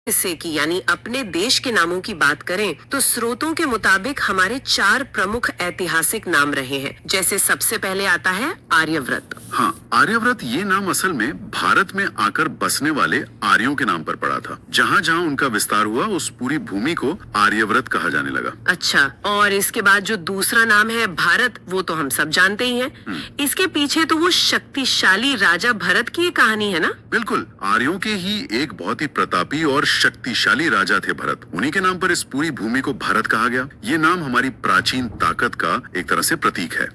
हिस्से की यानी अपने देश के नामों की बात करें तो स्रोतों के मुताबिक हमारे 4 प्रमुख ऐतिहासिक नाम रहे हैं। जैसे सबसे पहले आता है आर्यव्रत। हाँ, आर्यव्रत ये नाम असल में भारत में आकर बसने वाले आर्यों के नाम पर पड़ा था। जहाँ जहाँ उनका विस्तार हुआ उस पूरी भूमि को आर्यव्रत कहा जाने लगा। अच्छा, और इसके बाद जो दूसरा नाम है भारत, वो तो हम सब जानते ही हैं। इसके पीछे तो वो शक्तिशाली राजा भरत की कहानी है ना? बिल्कुल, आर्यों के ही एक बहुत ही प्रतापी और शक्तिशाली राजा थे भरत। उन्हीं के नाम पर इस पूरी भूमि को भारत कहा गया। ये नाम हमारी प्राचीन ताकत का एक तरह से प्रतीक है।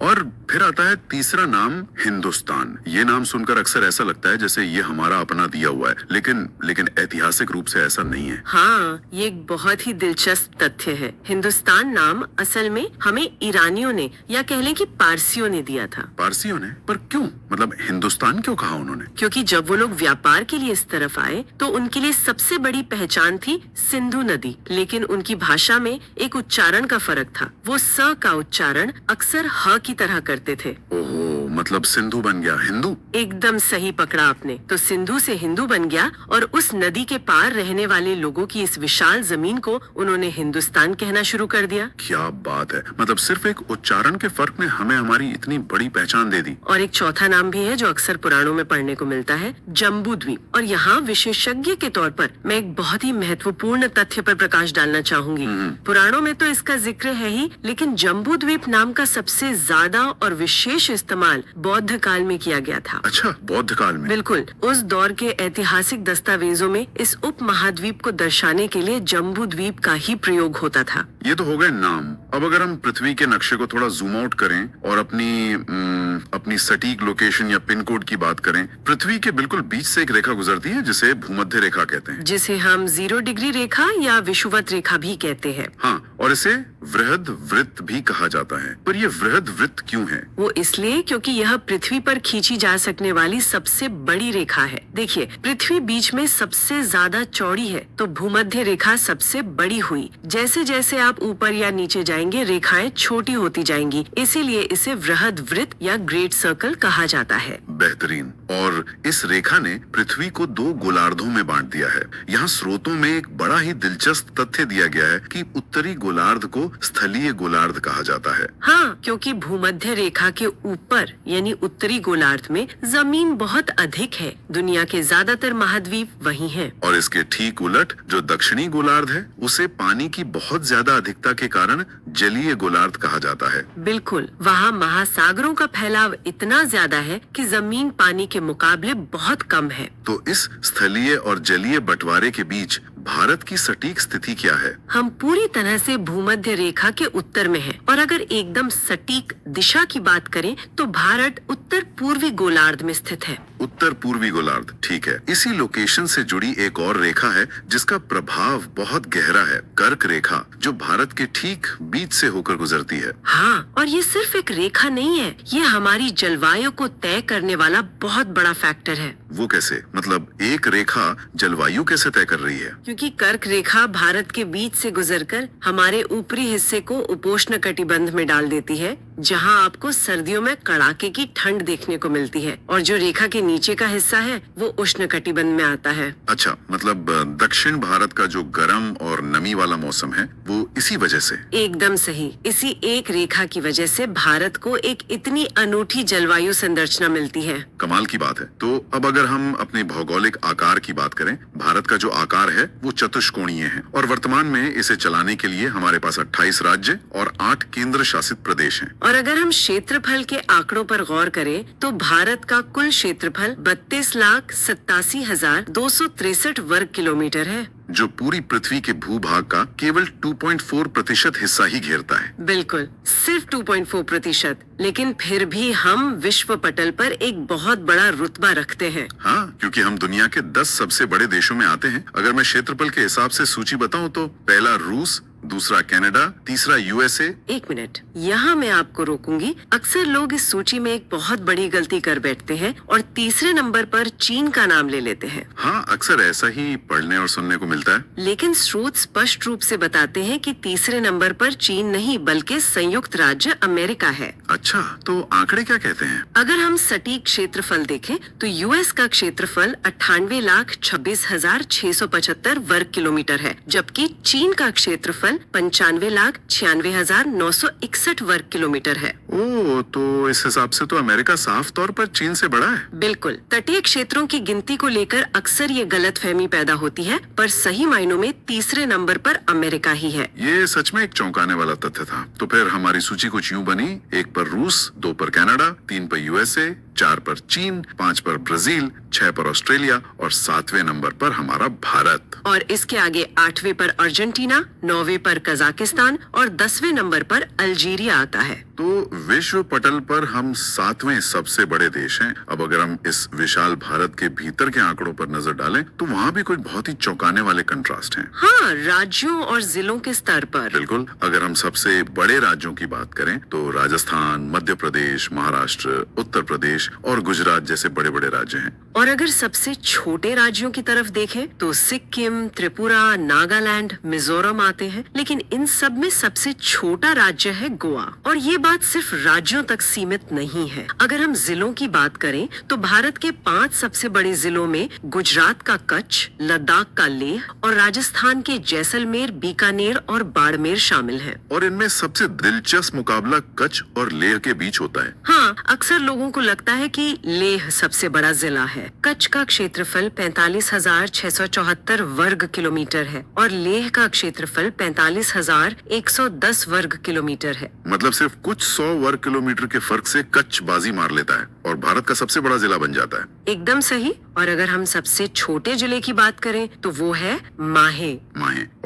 और फिर आता है तीसरा नाम हिंदुस्तान। ये नाम सुनकर अक्सर ऐसा लगता है जैसे ये हमारा अपना दिया हुआ है, लेकिन ऐतिहासिक रूप से ऐसा नहीं है। हाँ, ये एक बहुत ही दिलचस्प तथ्य है। हिंदुस्तान नाम असल में हमें ईरानियों ने या कह लें कि पारसियों ने दिया था। पारसियों ने? पर क्यों? मतलब हिंदुस्तान क्यों कहा उन्होंने? क्योंकि जब वो लोग व्यापार के लिए इस तरफ आए तो उनके लिए सबसे बड़ी पहचान थी सिंधु नदी, लेकिन उनकी भाषा में एक उच्चारण का फर्क था। वो स का उच्चारण अक्सर ह की तरह करते थे। ओहो, मतलब सिंधु बन गया हिंदू? एकदम सही पकड़ा आपने। तो सिंधु से हिंदू बन गया और उस नदी के पार रहने वाले लोगों की इस विशाल जमीन को उन्होंने हिंदुस्तान कहना शुरू कर दिया। क्या बात है! मतलब सिर्फ एक उच्चारण के फर्क ने हमें हमारी इतनी बड़ी पहचान दे दी। और एक चौथा नाम भी है जो अक्सर पुराणों में पढ़ने को मिलता है, जम्बू द्वीप। और यहाँ विशेषज्ञ के तौर पर मैं एक बहुत ही महत्वपूर्ण तथ्य पर प्रकाश डालना चाहूंगी। पुराणों में तो इसका जिक्र है ही, लेकिन जम्बू द्वीप नाम का सबसे ज्यादा और विशेष इस्तेमाल बौद्ध काल में किया गया था। अच्छा, बौद्ध काल में? बिल्कुल, उस दौर के ऐतिहासिक दस्तावेजों में इस उप महाद्वीप को दर्शाने के लिए जम्बू द्वीप का ही प्रयोग होता था। ये तो हो गए नाम। अब अगर हम पृथ्वी के नक्शे को थोड़ा जूम आउट करें और अपनी सटीक लोकेशन या पिन कोड की बात करें, पृथ्वी के बिल्कुल बीच से एक रेखा गुजरती है जिसे भूमध्य रेखा कहते हैं, जिसे हम 0 डिग्री रेखा या विषुवत रेखा भी कहते हैं। हाँ, और इसे वृहद वृत्त भी कहा जाता है। पर ये वृहद वृत्त क्यों है? वो इसलिए क्योंकि यह पृथ्वी पर खींची जा सकने वाली सबसे बड़ी रेखा है। देखिए, पृथ्वी बीच में सबसे ज्यादा चौड़ी है, तो भूमध्य रेखा सबसे बड़ी हुई। जैसे जैसे आप ऊपर या नीचे जाएंगे, रेखाएं छोटी होती जाएंगी, इसीलिए इसे वृहद वृत्त या ग्रेट सर्कल कहा जाता है। बेहतरीन। और इस रेखा ने पृथ्वी को 2 गोलार्धों में बांट दिया है। यहाँ स्रोतों में एक बड़ा ही दिलचस्प तथ्य दिया गया है कि उत्तरी गोलार्ध को स्थलीय गोलार्ध कहा जाता है। हाँ, क्योंकि भूमध्य रेखा के ऊपर यानी उत्तरी गोलार्ध में जमीन बहुत अधिक है। दुनिया के ज्यादातर महाद्वीप वहीं हैं। और इसके ठीक उलट जो दक्षिणी गोलार्ध है, उसे पानी की बहुत ज्यादा अधिकता के कारण जलीय गोलार्ध कहा जाता है। बिल्कुल, वहाँ महासागरों का फैलाव इतना ज्यादा है कि जमीन पानी के मुकाबले बहुत कम है। तो इस स्थलीय और जलीय बंटवारे के बीच भारत की सटीक स्थिति क्या है? हम पूरी तरह से भूमध्य रेखा के उत्तर में हैं। और अगर एकदम सटीक दिशा की बात करें तो भारत उत्तर पूर्वी गोलार्ध में स्थित है। उत्तर पूर्वी गोलार्ध, ठीक है। इसी लोकेशन से जुड़ी एक और रेखा है जिसका प्रभाव बहुत गहरा है, कर्क रेखा, जो भारत के ठीक बीच से होकर गुजरती है। हाँ, और ये सिर्फ एक रेखा नहीं है, ये हमारी जलवायु को तय करने वाला बहुत बड़ा फैक्टर है। वो कैसे? मतलब एक रेखा जलवायु कैसे तय कर रही है? क्योंकि कर्क रेखा भारत के बीच से गुजरकर हमारे ऊपरी हिस्से को उपोष्ण कटिबंध में डाल देती है, जहां आपको सर्दियों में कड़ाके की ठंड देखने को मिलती है। और जो रेखा के नीचे का हिस्सा है वो उष्ण कटिबंध में आता है। अच्छा, मतलब दक्षिण भारत का जो गर्म और नमी वाला मौसम है वो इसी वजह से? एकदम सही। इसी एक रेखा की वजह से भारत को एक इतनी अनूठी जलवायु संरचना मिलती है। कमाल की बात है। तो अब अगर हम अपने भौगोलिक आकार की बात करें, भारत का जो आकार है वो चतुष्कोणीय है और वर्तमान में इसे चलाने के लिए हमारे पास 28 राज्य और 8 केंद्र शासित प्रदेश हैं। और अगर हम क्षेत्रफल के आंकड़ों पर गौर करें तो भारत का कुल क्षेत्रफल 32,87,263 वर्ग किलोमीटर है, जो पूरी पृथ्वी के भूभाग का केवल 2.4% हिस्सा ही घेरता है। बिल्कुल, सिर्फ 2.4%। लेकिन फिर भी हम विश्व पटल पर एक बहुत बड़ा रुतबा रखते हैं। हाँ, क्योंकि हम दुनिया के 10 सबसे बड़े देशों में आते हैं। अगर मैं क्षेत्रफल के हिसाब से सूची बताऊं तो पहला रूस, दूसरा कनाडा, तीसरा यूएसए। एक मिनट, यहाँ मैं आपको रोकूंगी। अक्सर लोग इस सूची में एक बहुत बड़ी गलती कर बैठते हैं और तीसरे नंबर पर चीन का नाम ले लेते हैं। हाँ, अक्सर ऐसा ही पढ़ने और सुनने को मिलता है। लेकिन स्रोत स्पष्ट रूप से बताते हैं कि तीसरे नंबर पर चीन नहीं बल्कि संयुक्त राज्य अमेरिका है। अच्छा, तो आंकड़े क्या कहते हैं? अगर हम सटीक क्षेत्रफल देखें तो यूएस का क्षेत्रफल 98,26,675 वर्ग किलोमीटर है, जबकि चीन का क्षेत्रफल 95,96,961 वर्ग किलोमीटर है। ओ, तो इस हिसाब से तो अमेरिका साफ तौर पर चीन से बड़ा है। बिल्कुल। तटीय क्षेत्रों की गिनती को लेकर अक्सर ये गलतफहमी पैदा होती है, पर सही मायनों में तीसरे नंबर पर अमेरिका ही है। ये सच में एक चौंकाने वाला तथ्य था। तो फिर हमारी सूची कुछ यूं बनी: 1 पर रूस, 2 पर कनाडा, 3 पर यूएसए, 4 पर चीन, 5 पर ब्राजील, 6 पर ऑस्ट्रेलिया और 7वें नंबर पर हमारा भारत। और इसके आगे 8वें पर अर्जेंटीना, 9वें पर कजाकिस्तान और 10वें नंबर पर अल्जीरिया आता है। तो विश्व पटल पर हम 7वें सबसे बड़े देश हैं। अब अगर हम इस विशाल भारत के भीतर के आंकड़ों पर नजर डालें तो वहाँ भी कुछ बहुत ही चौंकाने वाले कंट्रास्ट हैं। हाँ, राज्यों और जिलों के स्तर पर। बिल्कुल। अगर हम सबसे बड़े राज्यों की बात करें तो राजस्थान, मध्य प्रदेश, महाराष्ट्र, उत्तर प्रदेश और गुजरात जैसे बड़े बड़े राज्य हैं। और अगर सबसे छोटे राज्यों की तरफ देखें तो सिक्किम, त्रिपुरा, नागालैंड, मिजोरम आते हैं। लेकिन इन सब में सबसे छोटा राज्य है गोवा। और ये बात सिर्फ राज्यों तक सीमित नहीं है। अगर हम जिलों की बात करें तो भारत के 5 सबसे बड़े जिलों में गुजरात का कच्छ, लद्दाख का लेह और राजस्थान के जैसलमेर, बीकानेर और बाड़मेर शामिल हैं। और इनमें सबसे दिलचस्प मुकाबला कच्छ और लेह के बीच होता है। हाँ, अक्सर लोगों को लगता है कि लेह सबसे बड़ा जिला है। कच्छ का क्षेत्रफल 45,674 वर्ग किलोमीटर है और लेह का क्षेत्रफल 45,110 वर्ग किलोमीटर है। मतलब सिर्फ कुछ 100 वर्ग किलोमीटर के फर्क से कच्छ बाजी मार लेता है और भारत का सबसे बड़ा जिला बन जाता है। एकदम सही। और अगर हम सबसे छोटे जिले की बात करें तो वो है माहे।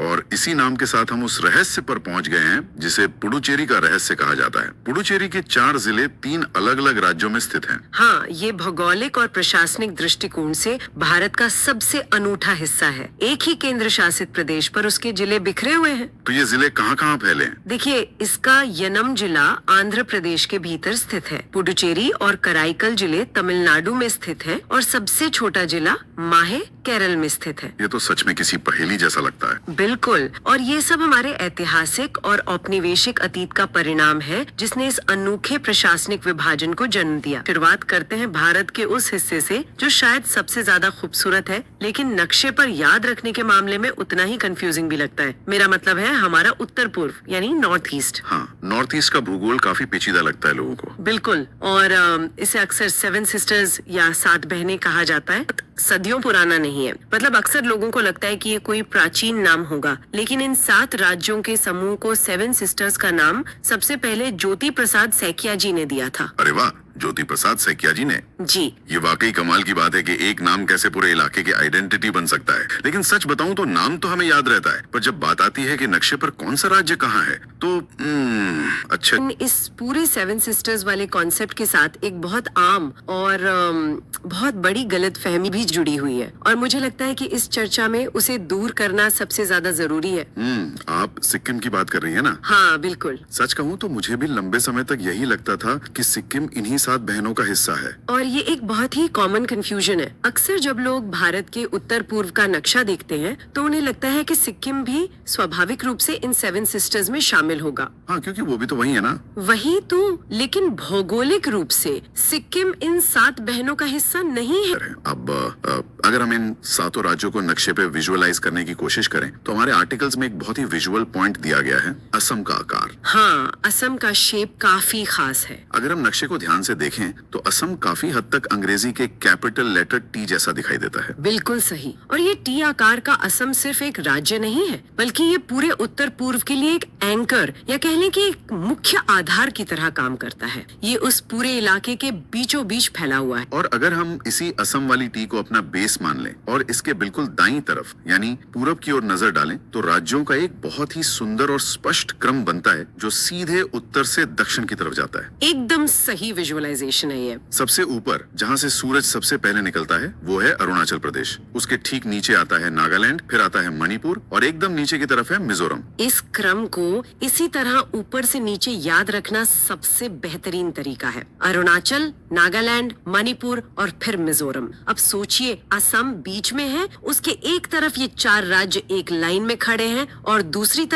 और इसी नाम के साथ हम उस रहस्य पर पहुंच गए हैं जिसे पुडुचेरी का रहस्य कहा जाता है। पुडुचेरी के 4 जिले 3 अलग अलग राज्यों में स्थित हैं। हाँ, ये भौगोलिक और प्रशासनिक दृष्टिकोण से भारत का सबसे अनूठा हिस्सा है। एक ही केंद्र शासित प्रदेश पर उसके जिले बिखरे हुए हैं। तो ये जिले कहाँ फैले हैं? देखिए, इसका यनम जिला आंध्र प्रदेश के भीतर स्थित है। पुडुचेरी और कराईकल जिले तमिलनाडु में स्थित है और सबसे छोटा जिला माहे केरल में स्थित है। ये तो सच में किसी पहेली जैसा लगता है। बिल्कुल। और ये सब हमारे ऐतिहासिक और औपनिवेशिक अतीत का परिणाम है जिसने इस अनोखे प्रशासनिक विभाजन को जन्म दिया। शुरुआत करते हैं भारत के उस हिस्से से जो शायद सबसे ज्यादा खूबसूरत है, लेकिन नक्शे पर याद रखने के मामले में उतना ही कंफ्यूजिंग भी लगता है। मेरा मतलब है हमारा उत्तर पूर्व यानी नॉर्थ ईस्ट। हाँ, नॉर्थ ईस्ट का भूगोल काफी पेचीदा लगता है लोगों को। बिल्कुल। और इसे अक्सर 7 सिस्टर्स या 7 बहनें कहा जाता है। सदियों पुराना नहीं है। मतलब अक्सर लोगों को लगता है कि ये कोई प्राचीन नाम होगा, लेकिन इन 7 राज्यों के समूह को 7 सिस्टर्स का नाम सबसे पहले ज्योति प्रसाद सैकिया जी ने दिया था। अरे वाह, ज्योति प्रसाद सैकिया जी ने। जी। ये वाकई कमाल की बात है कि एक नाम कैसे पूरे इलाके की आइडेंटिटी बन सकता है। लेकिन सच बताऊं तो नाम तो हमें याद रहता है, पर जब बात आती है कि नक्शे पर कौन सा राज्य कहाँ है तो अच्छा। इस पूरे 7 सिस्टर्स वाले कॉन्सेप्ट के साथ एक बहुत आम और बहुत बड़ी गलतफहमी भी जुड़ी हुई है और मुझे लगता है कि इस चर्चा में उसे दूर करना सबसे ज्यादा जरूरी है। आप सिक्किम की बात कर रही है ना? हाँ, बिल्कुल। सच कहूँ तो मुझे भी लंबे समय तक यही लगता था कि सिक्किम इन्हीं 7 बहनों का हिस्सा है। और ये एक बहुत ही कॉमन कंफ्यूजन है। अक्सर जब लोग भारत के उत्तर पूर्व का नक्शा देखते हैं तो उन्हें लगता है कि सिक्किम भी स्वाभाविक रूप से इन 7 सिस्टर्स में शामिल होगा। हाँ, क्योंकि वो भी तो वही है ना। वही तो, लेकिन भौगोलिक रूप से सिक्किम इन 7 बहनों का हिस्सा नहीं है। अब अगर हम इन 7 राज्यों को नक्शे पे विजुअलाइज करने की कोशिश करें तो हमारे आर्टिकल्स में एक बहुत ही विजुअल पॉइंट दिया गया है, असम का आकार। हाँ, असम का शेप काफी खास है। अगर हम नक्शे को ध्यान से देखें तो असम काफी हद तक अंग्रेजी के कैपिटल लेटर टी जैसा दिखाई देता है। बिल्कुल सही। और ये टी आकार का असम सिर्फ एक राज्य नहीं है, बल्कि ये पूरे उत्तर पूर्व के लिए एक एंकर या कह लें कि एक मुख्य आधार की तरह काम करता है। ये उस पूरे इलाके के बीचों बीच फैला हुआ है। और अगर हम इसी असम वाली टी को अपना बेस स्लाइस मान लें और इसके बिल्कुल दाईं तरफ यानी पूरब की ओर नजर डालें तो राज्यों का एक बहुत ही सुंदर और स्पष्ट क्रम बनता है जो सीधे उत्तर से दक्षिण की तरफ जाता है। एकदम सही विजुअलाइजेशन है ये। सबसे ऊपर जहाँ से सूरज सबसे पहले निकलता है वो है अरुणाचल प्रदेश, उसके ठीक नीचे आता है नागालैंड, फिर आता है मणिपुर और एकदम नीचे की तरफ है मिजोरम। इस क्रम को इसी तरह ऊपर से नीचे याद रखना सबसे बेहतरीन तरीका है। अरुणाचल, नागालैंड, मणिपुर और फिर मिजोरम। अब सोचिए, असम बीच में है, उसके एक तरफ ये 4 राज्य एक लाइन में खड़े हैं और दूसरी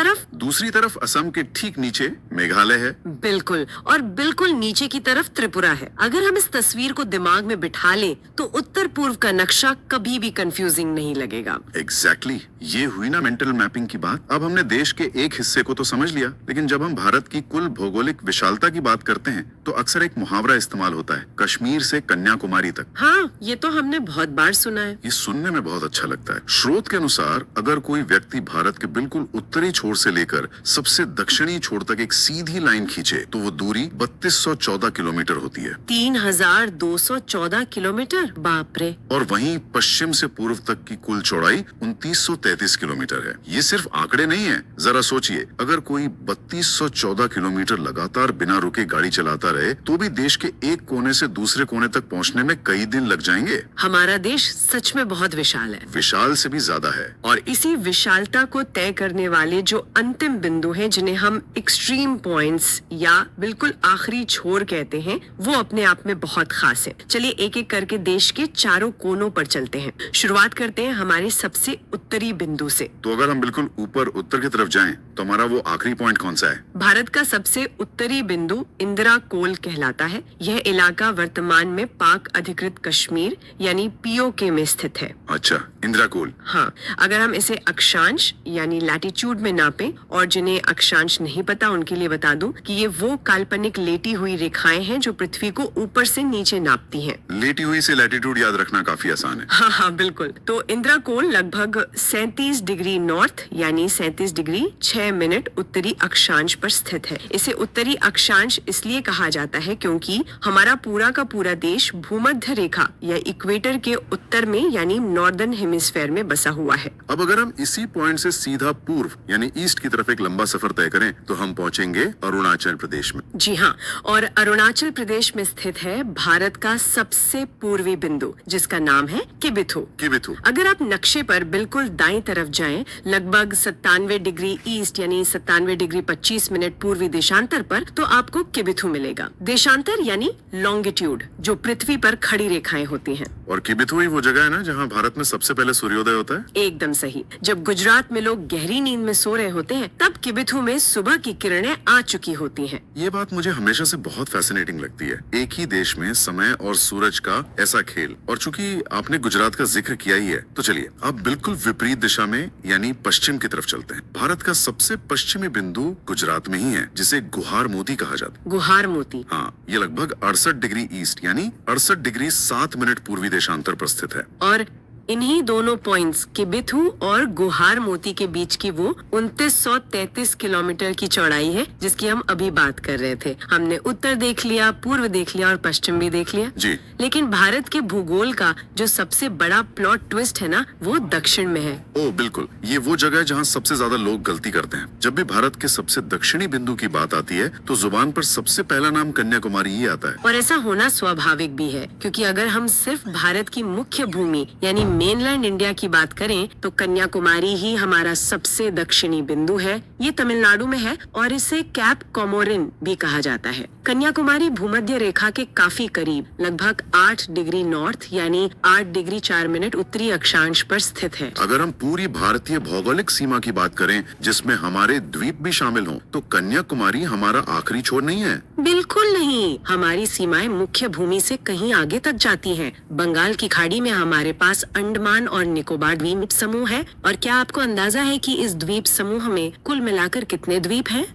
तरफ असम के ठीक नीचे मेघालय है। बिल्कुल, और बिल्कुल नीचे की तरफ त्रिपुरा है। अगर हम इस तस्वीर को दिमाग में बिठा लें तो उत्तर पूर्व का नक्शा कभी भी कंफ्यूजिंग नहीं लगेगा। एग्जैक्टली ये हुई ना मेंटल मैपिंग की बात। अब हमने देश के एक हिस्से को तो समझ लिया, लेकिन जब हम भारत की कुल भौगोलिक विशालता की बात करते हैं तो अक्सर एक मुहावरा इस्तेमाल होता है, कश्मीर से कन्याकुमारी तक। हाँ, ये तो हमने बहुत बार सुना है। ये सुनने में बहुत अच्छा लगता है। स्रोत के अनुसार अगर कोई व्यक्ति भारत के बिल्कुल उत्तरी छोर से लेकर सबसे दक्षिणी छोर तक एक सीधी लाइन खींचे तो वो दूरी 3214 किलोमीटर होती है। 3214 किलोमीटर, बाप रे। और वहीं पश्चिम से पूर्व तक की कुल चौड़ाई 2933 किलोमीटर है। ये सिर्फ आंकड़े नहीं है, जरा सोचिए, अगर कोई 3214 किलोमीटर लगातार बिना रुके गाड़ी चलाता रहे तो भी देश के एक कोने से दूसरे कोने तक पहुंचने में कई दिन लग जाएंगे। हमारा देश सच में बहुत विशाल है, विशाल से भी ज्यादा है। और इसी विशालता को तय करने वाले जो अंतिम बिंदु हैं, जिन्हें हम एक्सट्रीम पॉइंट्स या बिल्कुल आखिरी छोर कहते हैं, वो अपने आप में बहुत खास है। चलिए एक एक करके देश के चारों कोनों पर चलते हैं। शुरुआत करते हैं हमारे सबसे उत्तरी बिंदु से। तो अगर हम बिल्कुल ऊपर उत्तर की तरफ जाएं तो हमारा वो आखिरी पॉइंट कौन सा है? भारत का सबसे उत्तरी बिंदु इंदिरा कोल कहलाता है। यह इलाका वर्तमान में पाक अधिकृत कश्मीर यानी पीओके में स्थित है। अच्छा, इंदिरा कोल। हाँ, अगर हम इसे अक्षांश यानी लैटिट्यूड में नापें, और जिन्हें अक्षांश नहीं पता उनके लिए बता दूं कि ये वो काल्पनिक लेटी हुई रेखाएं हैं जो पृथ्वी को ऊपर से नीचे नापती हैं। लेटी हुई से लैटिट्यूड याद रखना काफी आसान है। हाँ, बिल्कुल। तो इंदिरा कोल लगभग 37 डिग्री नॉर्थ यानी 37 डिग्री 6 मिनट उत्तरी अक्षांश पर स्थित है। इसे उत्तरी अक्षांश इसलिए कहा जाता है क्योंकि हमारा पूरा का पूरा देश भूमध्य रेखा या इक्वेटर के उत्तर में यानी नॉर्दर्न हेमिस्फेयर में बसा हुआ है। अब अगर हम इसी पॉइंट से सीधा पूर्व यानी ईस्ट की तरफ एक लंबा सफर तय करें तो हम पहुंचेंगे अरुणाचल प्रदेश में। जी हाँ, और अरुणाचल प्रदेश में स्थित है भारत का सबसे पूर्वी बिंदु, जिसका नाम है किबिथु। किबिथु। अगर आप नक्शे पर बिल्कुल दाईं तरफ जाएं, लगभग 97 डिग्री ईस्ट यानी 97 डिग्री 25 मिनट पूर्वी देशांतर पर, तो आपको किबिथु मिलेगा। देशांतर यानी लॉन्गिट्यूड, जो पृथ्वी पर खड़ी रेखाएं होती हैं। और किबिथु ही वो जगह है ना जहाँ भारत में सबसे पहले सूर्योदय होता है? एकदम सही। जब गुजरात में लोग गहरी नींद में सो रहे होते हैं, तब किबिथु में सुबह की किरणें आ चुकी होती हैं। ये बात मुझे हमेशा से बहुत फैसिनेटिंग लगती है। एक ही देश में समय और सूरज का ऐसा खेल। और चूंकि आपने गुजरात का जिक्र किया ही है, तो चलिए अब बिल्कुल विपरीत दिशा में यानी पश्चिम की तरफ चलते हैं। भारत का सबसे पश्चिमी बिंदु गुजरात में ही है, जिसे गुहार मोती कहा जाता है। गुहार मोती। हाँ, ये लगभग 68 डिग्री ईस्ट यानी 68 डिग्री 7 मिनट पूर्वी देशांतर पर स्थित है। और इन्हीं दोनों पॉइंट्स किबिथु और गुहार मोती के बीच की वो 2933 किलोमीटर की चौड़ाई है, जिसकी हम अभी बात कर रहे थे। हमने उत्तर देख लिया, पूर्व देख लिया और पश्चिम भी देख लिया जी। लेकिन भारत के भूगोल का जो सबसे बड़ा प्लॉट ट्विस्ट है ना, वो दक्षिण में है। ओ बिल्कुल, ये वो जगह है जहाँ सबसे ज्यादा लोग गलती करते हैं। जब भी भारत के सबसे दक्षिणी बिंदु की बात आती है तो जुबान पर सबसे पहला नाम कन्याकुमारी ही आता है। और ऐसा होना स्वाभाविक भी है, क्योंकि अगर हम सिर्फ भारत की मुख्य भूमि यानी मेनलैंड इंडिया की बात करें तो कन्याकुमारी ही हमारा सबसे दक्षिणी बिंदु है। ये तमिलनाडु में है और इसे कैप कोमोरिन भी कहा जाता है। कन्याकुमारी भूमध्य रेखा के काफी करीब लगभग 8 डिग्री नॉर्थ यानी 8 डिग्री 4 मिनट उत्तरी अक्षांश पर स्थित है। अगर हम पूरी भारतीय भौगोलिक सीमा की बात करें जिसमें हमारे द्वीप भी शामिल हों, तो कन्याकुमारी हमारा आखिरी छोर नहीं है। बिल्कुल नहीं, हमारी सीमाएं मुख्य भूमि से कहीं आगे तक जाती हैं। बंगाल की खाड़ी में हमारे पास अंडमान और निकोबार द्वीप समूह है। और क्या आपको अंदाजा है कि इस द्वीप समूह में कुल मिलाकर कितने द्वीप हैं?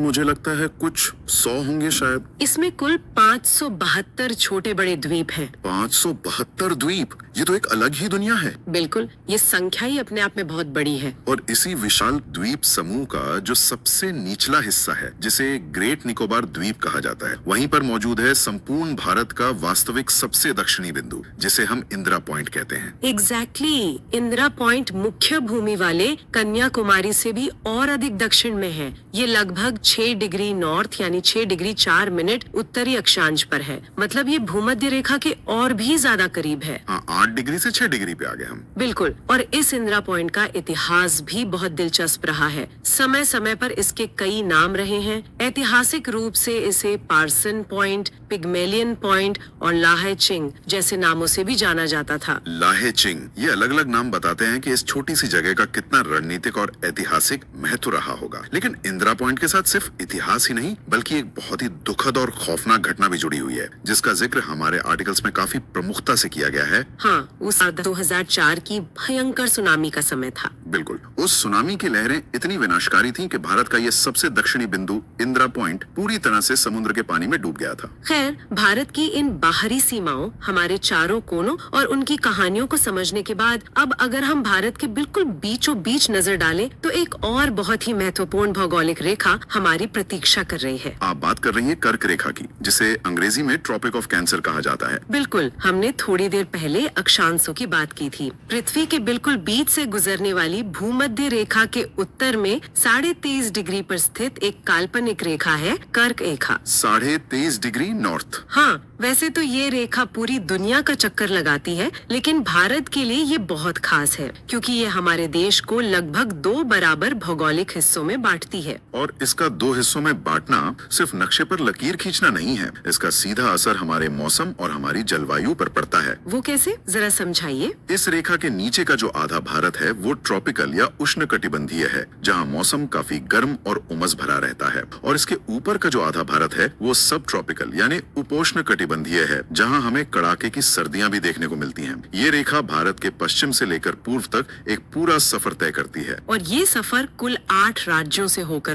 मुझे लगता है कुछ 100 होंगे शायद। इसमें कुल 572 छोटे बड़े द्वीप हैं। 572 द्वीप, ये तो एक अलग ही दुनिया है। बिल्कुल, ये संख्या ही अपने आप में बहुत बड़ी है। और इसी विशाल द्वीप समूह का जो सबसे निचला हिस्सा है, जिसे ग्रेट निकोबार निकोबार द्वीप कहा जाता है। वहीं पर मौजूद है संपूर्ण भारत का वास्तविक सबसे दक्षिणी बिंदु, जिसे हम इंदिरा पॉइंट कहते हैं। एग्जैक्टली इंदिरा पॉइंट मुख्य भूमि वाले कन्याकुमारी से भी और अधिक दक्षिण में है। ये लगभग 6 डिग्री नॉर्थ यानी 6 डिग्री 4 मिनट उत्तरी अक्षांश पर है। मतलब ये भूमध्य रेखा के और भी ज्यादा करीब है। हाँ, 8 डिग्री से 6 डिग्री पे आ गए हम। बिल्कुल। और इस इंदिरा पॉइंट का इतिहास भी बहुत दिलचस्प रहा है। समय समय पर इसके कई नाम रहे हैं। ऐतिहासिक रूप से इसे पार्सन पॉइंट, पिग्मेलियन पॉइंट और लाहे चिंग जैसे नामों से भी जाना जाता था। लाहे चिंग, ये अलग अलग नाम बताते हैं कि इस छोटी सी जगह का कितना रणनीतिक और ऐतिहासिक महत्व रहा होगा। लेकिन इंदिरा पॉइंट के साथ सिर्फ इतिहास ही नहीं, बल्कि एक बहुत ही दुखद और खौफनाक घटना भी जुड़ी हुई है, जिसका जिक्र हमारे आर्टिकल्स में काफी प्रमुखता से किया गया है। हाँ, उस 2004 की भयंकर सुनामी का समय था। बिल्कुल। उस सुनामी की लहरें इतनी विनाशकारी थीं कि भारत का ये सबसे दक्षिणी बिंदु इंदिरा पॉइंट पूरी तरह से समुद्र के पानी में डूब गया था। खैर, भारत की इन बाहरी सीमाओं, हमारे चारों कोनों और उनकी कहानियों को समझने के बाद अब अगर हम भारत के बिल्कुल बीचों बीच नजर डालें तो एक और बहुत ही महत्वपूर्ण भौगोलिक रेखा हमारी प्रतीक्षा कर रही है। आप बात कर रही हैं कर्क रेखा की, जिसे अंग्रेजी में ट्रॉपिक ऑफ कैंसर कहा जाता है। बिल्कुल, हमने थोड़ी देर पहले अक्षांशों की बात की थी। पृथ्वी के बिल्कुल बीच से गुजरने वाली भूमध्य रेखा के उत्तर में 23.5 डिग्री पर स्थित एक काल्पनिक रेखा है कर्क रेखा। 23.5 डिग्री नॉर्थ। हाँ, वैसे तो ये रेखा पूरी दुनिया का चक्कर लगाती है, लेकिन भारत के लिए ये बहुत खास है क्योंकि ये हमारे देश को लगभग 2 बराबर भौगोलिक हिस्सों में बांटती है। और इसका 2 हिस्सों में बांटना सिर्फ नक्शे पर लकीर खींचना नहीं है, इसका सीधा असर हमारे मौसम और हमारी जलवायु पर पड़ता है। वो कैसे, जरा समझाइए। इस रेखा के नीचे का जो आधा भारत है वो ट्रॉपिकल या उष्णकटिबंधीय है, जहाँ मौसम काफी गर्म और उमस भरा रहता है, और इसके ऊपर का जो आधा भारत है वो सब ट्रॉपिकल यानी उपोष्ण कटिबंधीय है, जहाँ हमें कड़ाके की सर्दियां भी देखने को मिलती हैं। ये रेखा भारत के पश्चिम से लेकर पूर्व तक एक पूरा सफर तय करती है। और ये सफर कुल 8 राज्यों से होकर